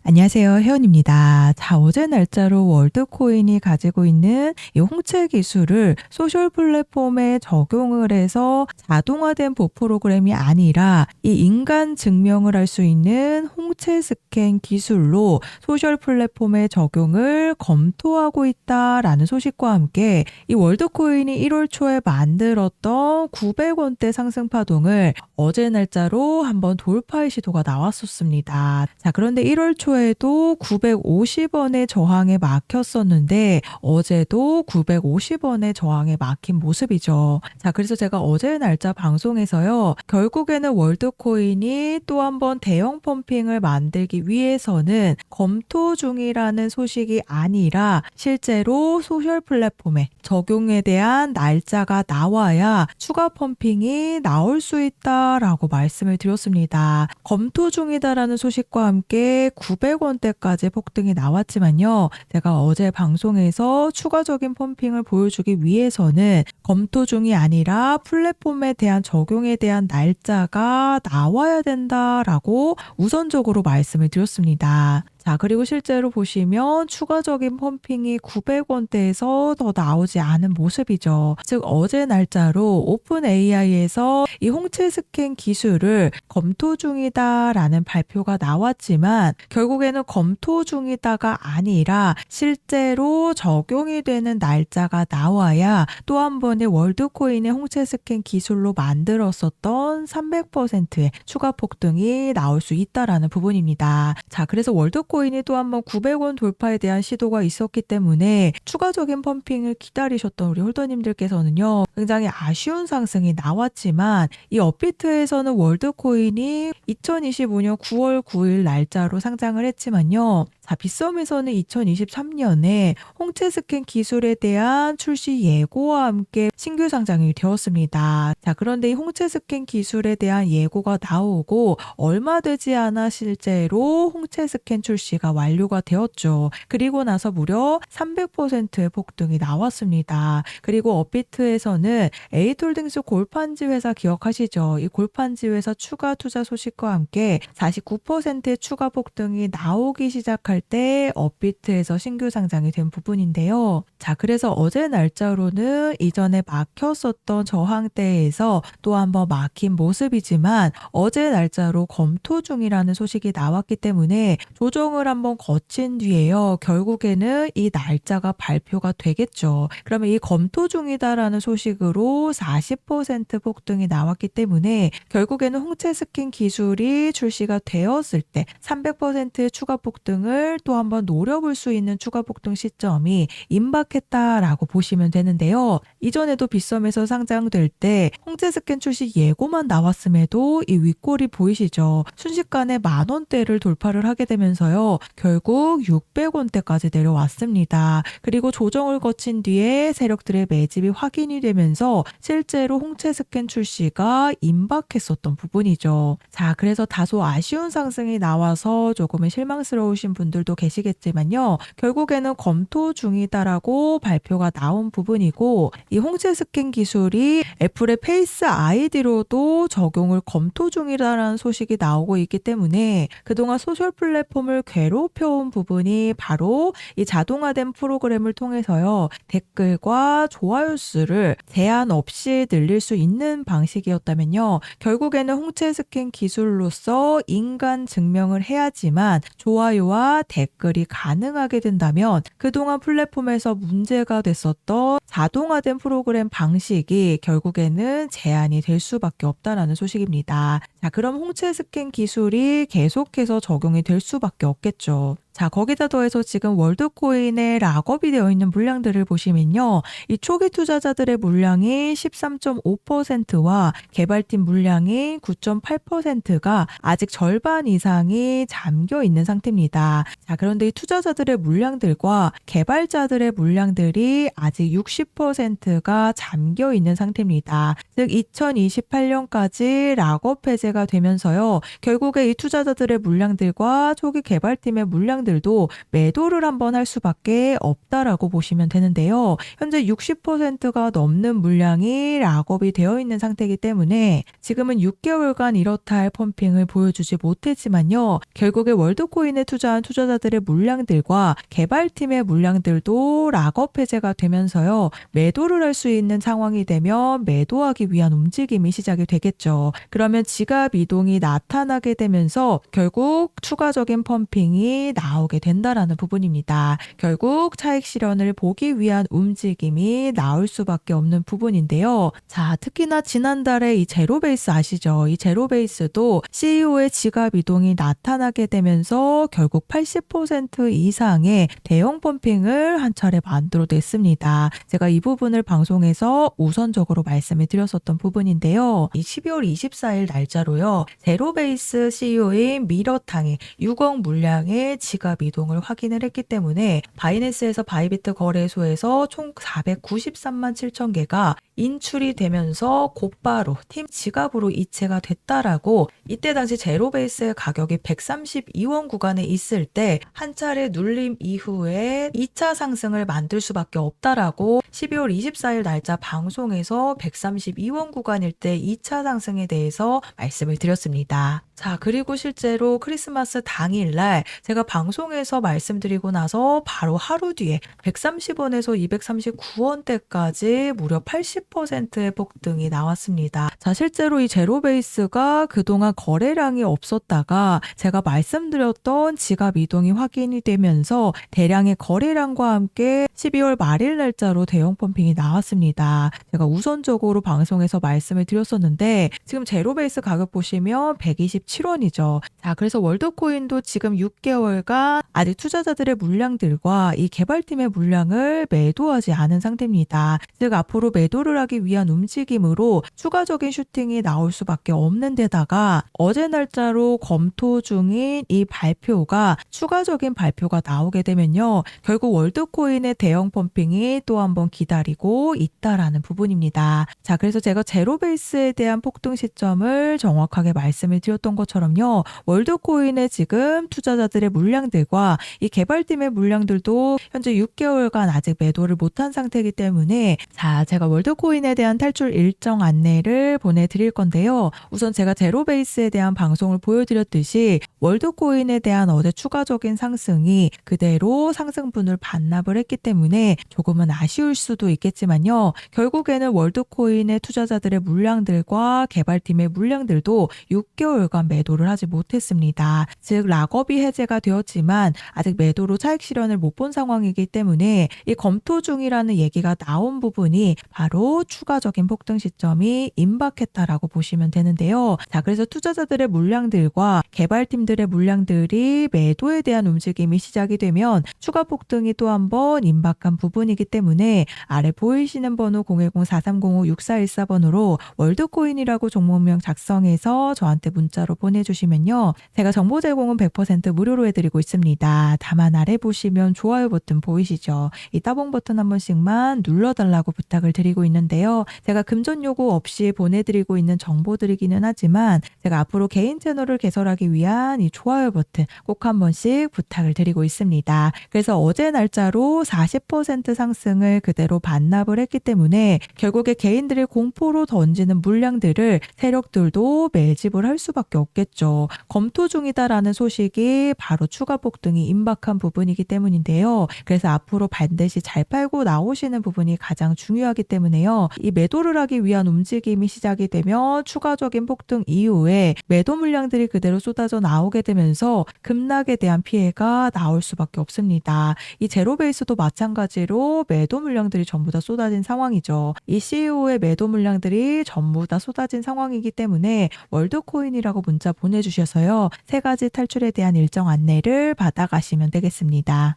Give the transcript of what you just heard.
안녕하세요. 혜원입니다. 자, 어제 날짜로 월드코인이 가지고 있는 이 홍채 기술을 소셜 플랫폼에 적용을 해서 자동화된 봇 프로그램이 아니라 이 인간 증명을 할 수 있는 홍채 스캔 기술로 소셜 플랫폼에 적용을 검토하고 있다라는 소식과 함께 이 월드코인이 1월 초에 만들었던 900원대 상승 파동을 어제 날짜로 한번 돌파의 시도가 나왔었습니다. 자, 그런데 1월 초에도 950원의 저항에 막혔었는데 어제도 950원의 저항에 막힌 모습이죠. 자, 그래서 제가 어제 날짜 방송에서요. 결국에는 월드코인이 또 한번 대형 펌핑을 만들기 위해서는 검토 중이라는 소식이 아니라 실제로 소셜 플랫폼에 적용에 대한 날짜가 나와야 추가 펌핑이 나올 수 있다라고 말씀을 드렸습니다. 검토 중이다라는 소식과 함께 900원대까지 폭등이 나왔지만요. 제가 어제 방송에서 추가적인 펌핑을 보여주기 위해서는 검토 중이 아니라 플랫폼에 대한 적용에 대한 날짜가 나와야 된다라고 우선적으로 말씀을 드렸습니다. 자, 그리고 실제로 보시면 추가적인 펌핑이 900원대에서 더 나오지 않은 모습이죠. 즉 어제 날짜로 오픈 AI에서 이 홍채 스캔 기술을 검토 중이다라는 발표가 나왔지만 결국에는 검토 중이다가 아니라 실제로 적용이 되는 날짜가 나와야 또 한 번의 월드코인의 홍채 스캔 기술로 만들었었던 300%의 추가 폭등이 나올 수 있다라는 부분입니다. 자, 그래서 월드코인이 또 한 번 900원 돌파에 대한 시도가 있었기 때문에 추가적인 펌핑을 기다리셨던 우리 홀더님들께서는요. 굉장히 아쉬운 상승이 나왔지만 이 업비트에서는 월드코인이 2025년 9월 9일 날짜로 상장을 했지만요. 자, 빗썸에서는 2023년에 홍채 스캔 기술에 대한 출시 예고와 함께 신규 상장이 되었습니다. 자, 그런데 이 홍채 스캔 기술에 대한 예고가 나오고 얼마 되지 않아 실제로 홍채 스캔 출시가 완료가 되었죠. 그리고 나서 무려 300%의 폭등이 나왔습니다. 그리고 업비트에서는 에이톨딩스 골판지 회사 기억하시죠? 이 골판지 회사 추가 투자 소식과 함께 49%의 추가 폭등이 나오기 시작할 때 업비트에서 신규 상장이 된 부분인데요. 자, 그래서 어제 날짜로는 이전에 막혔었던 저항대에서 또 한번 막힌 모습이지만 어제 날짜로 검토 중이라는 소식이 나왔기 때문에 조정을 한번 거친 뒤에요. 결국에는 이 날짜가 발표가 되겠죠. 그러면 이 검토 중이다라는 소식으로 40% 폭등이 나왔기 때문에 결국에는 홍채 스캔 기술이 출시가 되었을 때 300%의 추가 폭등을 또 한번 노려볼 수 있는 추가 폭등 시점이 임박했다라고 보시면 되는데요. 이전에도 빗썸에서 상장될 때 홍채 스캔 출시 예고만 나왔음에도 이 윗골이 보이시죠? 순식간에 10,000원대를 돌파를 하게 되면서요. 결국 600원대까지 내려왔습니다. 그리고 조정을 거친 뒤에 세력들의 매집이 확인이 되면서 실제로 홍채 스캔 출시가 임박했었던 부분이죠. 자, 그래서 다소 아쉬운 상승이 나와서 조금은 실망스러우신 분들도 계시겠지만요. 결국에는 검토 중이다라고 발표가 나온 부분이고 이 홍채 스캔 기술이 애플의 페이스 아이디로도 적용을 검토 중이라는 소식이 나오고 있기 때문에 그동안 소셜 플랫폼을 괴롭혀온 부분이 바로 이 자동화된 프로그램을 통해서요. 댓글과 좋아요 수를 제한 없이 늘릴 수 있는 방식이었다면요. 결국에는 홍채 스캔 기술로서 인간 증명을 해야지만 좋아요와 댓글이 가능하게 된다면 그동안 플랫폼에서 문제가 됐었던 자동화된 프로그램 방식이 결국에는 제한이 될 수밖에 없다라는 소식입니다. 자, 그럼 홍채 스캔 기술이 계속해서 적용이 될 수밖에 없겠죠. 자, 거기다 더해서 지금 월드코인에 락업이 되어 있는 물량들을 보시면요. 이 초기 투자자들의 물량이 13.5%와 개발팀 물량이 9.8%가 아직 절반 이상이 잠겨 있는 상태입니다. 자, 그런데 이 투자자들의 물량들과 개발자들의 물량들이 아직 60%가 잠겨 있는 상태입니다. 즉 2028년까지 락업 해제가 되면서요. 결국에 이 투자자들의 물량들과 초기 개발팀의 물량들 물량들도 매도를 한번 할 수밖에 없다라고 보시면 되는데요. 현재 60%가 넘는 물량이 락업이 되어 있는 상태이기 때문에 지금은 6개월간 이렇다 할 펌핑을 보여주지 못했지만요. 결국에 월드코인에 투자한 투자자들의 물량들과 개발팀의 물량들도 락업 해제가 되면서요. 매도를 할 수 있는 상황이 되면 매도하기 위한 움직임이 시작이 되겠죠. 그러면 지갑 이동이 나타나게 되면서 결국 추가적인 펌핑이 나오게 된다라는 부분입니다. 결국 차익 실현을 보기 위한 움직임이 나올 수밖에 없는 부분인데요. 자, 특히나 지난달에 이 제로베이스 아시죠? 이 제로베이스도 CEO의 지갑 이동이 나타나게 되면서 결국 80% 이상의 대형 펌핑을 한 차례 만들어냈습니다. 제가 이 부분을 방송에서 우선적으로 말씀을 드렸었던 부분인데요. 이 12월 24일 날짜로요. 제로베이스 CEO인 미러탕이 6억 물량의 지갑 이동을 확인을 했기 때문에 바이낸스에서 바이비트 거래소에서 총 493만 7천 개가 인출이 되면서 곧바로 팀 지갑으로 이체가 됐다라고 이때 당시 제로베이스의 가격이 132원 구간에 있을 때 한 차례 눌림 이후에 2차 상승을 만들 수밖에 없다라고 12월 24일 날짜 방송에서 132원 구간일 때 2차 상승에 대해서 말씀을 드렸습니다. 자, 그리고 실제로 크리스마스 당일날 제가 방송에서 말씀드리고 나서 바로 하루 뒤에 130원에서 239원대까지 무려 80%의 폭등이 나왔습니다. 자, 실제로 이 제로베이스가 그동안 거래량이 없었다가 제가 말씀드렸던 지갑 이동이 확인이 되면서 대량의 거래량과 함께 12월 말일 날짜로 대형 펌핑이 나왔습니다. 제가 우선적으로 방송에서 말씀을 드렸었는데 지금 제로베이스 가격 보시면 127원이죠. 자, 그래서 월드코인도 지금 6개월간 아직 투자자들의 물량들과 이 개발팀의 물량을 매도하지 않은 상태입니다. 즉 앞으로 매도를 하기 위한 움직임으로 추가적인 슈팅이 나올 수밖에 없는 데다가 어제 날짜로 검토 중인 이 발표가 추가적인 발표가 나오게 되면요. 결국 월드코인의 대형 펌핑이 또 한번 기다리고 있다라는 부분입니다. 자, 그래서 제가 제로베이스에 대한 폭등 시점을 정확하게 말씀을 드렸던 것처럼요. 월드코인의 지금 투자자들의 물량들과 이 개발팀의 물량들도 현재 6개월간 아직 매도를 못한 상태이기 때문에 자, 제가 월드코인에 대한 탈출 일정 안내를 보내드릴 건데요. 우선 제가 제로베이스에 대한 방송을 보여드렸듯이 월드코인에 대한 어제 추가적인 상승이 그대로 상승분을 반납을 했기 때문에 조금은 아쉬울 수도 있겠지만요. 결국에는 월드코인의 투자자들의 물량들과 개발팀의 물량들도 6개월간 매도를 하지 못했습니다. 즉 락업이 해제가 되었지만 아직 매도로 차익 실현을 못 본 상황이기 때문에 이 검토 중이라는 얘기가 나온 부분이 바로 추가적인 폭등 시점이 임박했다라고 보시면 되는데요. 자, 그래서 투자자들의 물량들과 개발팀들의 물량들이 매도에 대한 움직임이 시작이 되면 추가 폭등이 또 한 번 임박한 부분이기 때문에 아래 보이시는 번호 010-4305-6414번으로 월드코인이라고 종목명 작성해서 저한테 문자로 보내주시면요. 제가 정보 제공은 100% 무료로 해드리고 있습니다. 다만 아래 보시면 좋아요 버튼 보이시죠? 이 따봉 버튼 한 번씩만 눌러달라고 부탁을 드리고 있는데요. 제가 금전 요구 없이 보내드리고 있는 정보들이기는 하지만 제가 앞으로 개인 채널을 개설하기 위한 이 좋아요 버튼 꼭 한 번씩 부탁을 드리고 있습니다. 그래서 어제 날짜로 40% 상승을 그대로 반납을 했기 때문에 결국에 개인들이 공포로 던지는 물량들을 세력들도 매집을 할 수밖에 없겠죠. 검토 중이다라는 소식이 바로 추가 폭등이 임박한 부분이기 때문인데요. 그래서 앞으로 반드시 잘 팔고 나오시는 부분이 가장 중요하기 때문에요. 이 매도를 하기 위한 움직임이 시작이 되면 추가적인 폭등 이후에 매도 물량들이 그대로 쏟아져 나오게 되면서 급락에 대한 피해가 나올 수밖에 없습니다. 이 제로베이스도 마찬가지로 매도 물량들이 전부 다 쏟아진 상황이죠. 이 CEO의 매도 물량들이 전부 다 쏟아진 상황이기 때문에 월드코인이라고 문자 보내주셔서요. 세 가지 탈출에 대한 일정 안내를 받아가시면 되겠습니다.